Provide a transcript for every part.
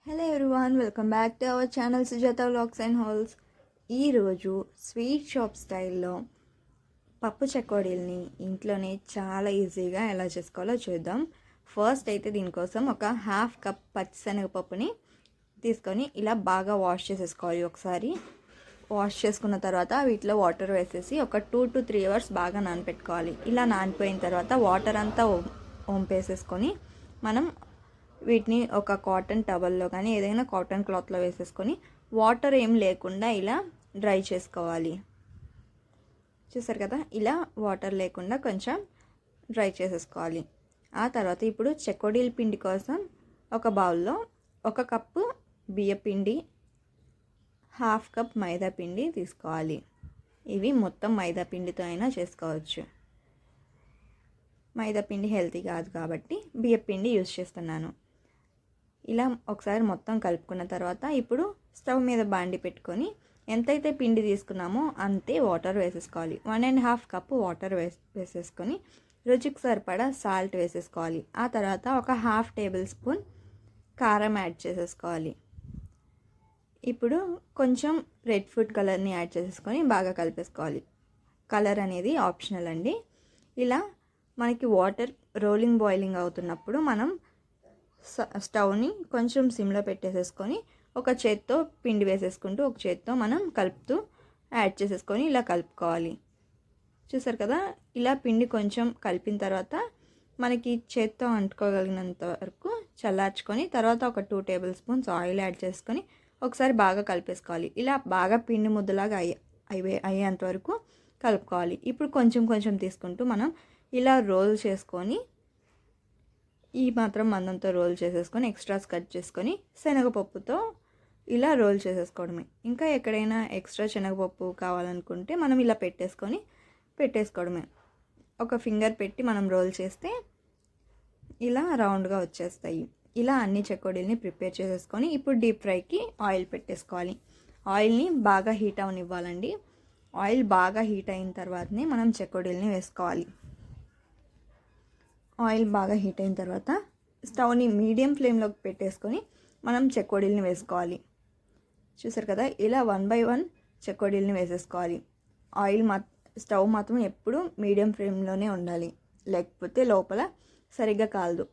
Hello everyone, welcome back to our channel Sujatha vlogs and holes. ఈరోజు sweet shop స్టైల్లో పప్పు చెకోడీల్ని ఇంట్లోనే చాలా ఈజీగా ఎలా చేసుకోవాలో చూద్దాం. ఫస్ట్ అయితే దీనికోసం ఒక హాఫ్ కప్ పచ్చిశనగపప్పుని తీసుకొని ఇలా బాగా వాష్ చేసేసుకోవాలి. ఒకసారి వాష్ చేసుకున్న తర్వాత వీటిలో వాటర్ వేసేసి ఒక 2 to 3 అవర్స్ బాగా నానపెట్టుకోవాలి. ఇలా నానిపోయిన తర్వాత వాటర్ అంతా వంపేసేసుకొని మనం వీటిని ఒక కాటన్ టవల్లో కానీ ఏదైనా కాటన్ క్లాత్లో వేసేసుకొని వాటర్ ఏం లేకుండా ఇలా డ్రై చేసుకోవాలి. చూసారు కదా, ఇలా వాటర్ లేకుండా కొంచెం డ్రై చేసేసుకోవాలి. ఆ తర్వాత ఇప్పుడు చెకోడీల పిండి కోసం ఒక బౌల్లో 1 కప్పు బియ్య పిండి, హాఫ్ కప్ మైదా పిండి తీసుకోవాలి. ఇవి మొత్తం మైదా పిండితో అయినా చేసుకోవచ్చు. మైదా పిండి హెల్తీ కాదు కాబట్టి బియ్య పిండి యూజ్ చేస్తున్నాను. ఇలా ఒకసారి మొత్తం కలుపుకున్న తర్వాత ఇప్పుడు స్టవ్ మీద బాండి పెట్టుకొని ఎంతైతే పిండి తీసుకున్నామో అంతే వాటర్ వేసేసుకోవాలి. 1.5 కప్పు వాటర్ వేసేసుకొని రుచికి సరిపడా సాల్ట్ వేసేసుకోవాలి. ఆ తర్వాత ఒక హాఫ్ టేబుల్ స్పూన్ కారం యాడ్ చేసేసుకోవాలి. ఇప్పుడు కొంచెం రెడ్ ఫుడ్ కలర్ని యాడ్ చేసేసుకొని బాగా కలిపేసుకోవాలి. కలర్ అనేది ఆప్షనల్ అండి. ఇలా మనకి వాటర్ రోలింగ్ బాయిలింగ్ అవుతున్నప్పుడు మనం స్టవ్ని కొంచెం సిమ్లో పెట్టేసేసుకొని ఒక చేత్తో పిండి వేసేసుకుంటూ ఒక చేత్తో మనం కలుపుతూ యాడ్ చేసేసుకొని ఇలా కలుపుకోవాలి. చూసారు కదా, ఇలా పిండి కొంచెం కలిపిన తర్వాత మనకి చేత్తో అంటుకోగలిగినంత వరకు చల్లార్చుకొని తర్వాత ఒక 2 టేబుల్ స్పూన్స్ ఆయిల్ యాడ్ చేసుకొని ఒకసారి బాగా కలిపేసుకోవాలి. ఇలా బాగా పిండి ముద్దలాగా అయ్యేంత వరకు కలుపుకోవాలి. ఇప్పుడు కొంచెం కొంచెం తీసుకుంటూ మనం ఇలా రోల్ చేసుకొని ఈ మాత్రం మందంతో రోల్ చేసేసుకొని ఎక్స్ట్రాస్ కట్ చేసుకొని శనగపప్పుతో ఇలా రోల్ చేసేసుకోవడమే. ఇంకా ఎక్కడైనా ఎక్స్ట్రా శనగపప్పు కావాలనుకుంటే మనం ఇలా పెట్టేసుకోవడమే. ఒక ఫింగర్ పెట్టి మనం రోల్ చేస్తే ఇలా రౌండ్గా వచ్చేస్తాయి. ఇలా అన్ని చెకోడీల్ని ప్రిపేర్ చేసేసుకొని ఇప్పుడు డీప్ ఫ్రైకి ఆయిల్ పెట్టేసుకోవాలి. ఆయిల్ని బాగా హీట్ అవనివ్వాలండి. ఆయిల్ బాగా హీట్ అయిన తర్వాతనే మనం చెకోడీల్ని వేసుకోవాలి. ఆయిల్ బాగా హీట్ అయిన తర్వాత స్టవ్ని మీడియం ఫ్లేమ్లోకి పెట్టేసుకొని మనం చెకోడీల్ని వేసుకోవాలి. చూసారు కదా, ఇలా 1 by 1 చెకోడీల్ని వేసేసుకోవాలి. స్టవ్ మాత్రం ఎప్పుడు మీడియం ఫ్లేమ్లోనే ఉండాలి, లేకపోతే లోపల సరిగ్గా కాలదు.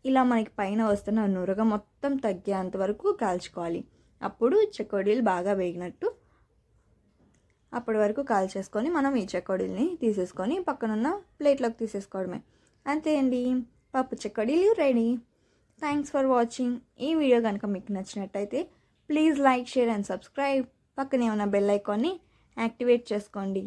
ఇలా మనకి పైన వస్తున్న నురగ మొత్తం తగ్గేంత వరకు కాల్చుకోవాలి. అప్పుడు చెకోడీలు బాగా వేగినట్టు. అప్పటి వరకు కాల్చేసుకొని మనం ఈ చెకోడీల్ని తీసేసుకొని పక్కనున్న ప్లేట్లోకి తీసేసుకోవడమే. అంతే అండి, పప్పు చెకోడీలు రెడీ. Thanks for watching. ఈ వీడియో కనుక మీకు నచ్చినట్టయితే please like, share and subscribe. పక్కనే ఉన్న బెల్ ఐకాన్ని యాక్టివేట్ చేసుకోండి.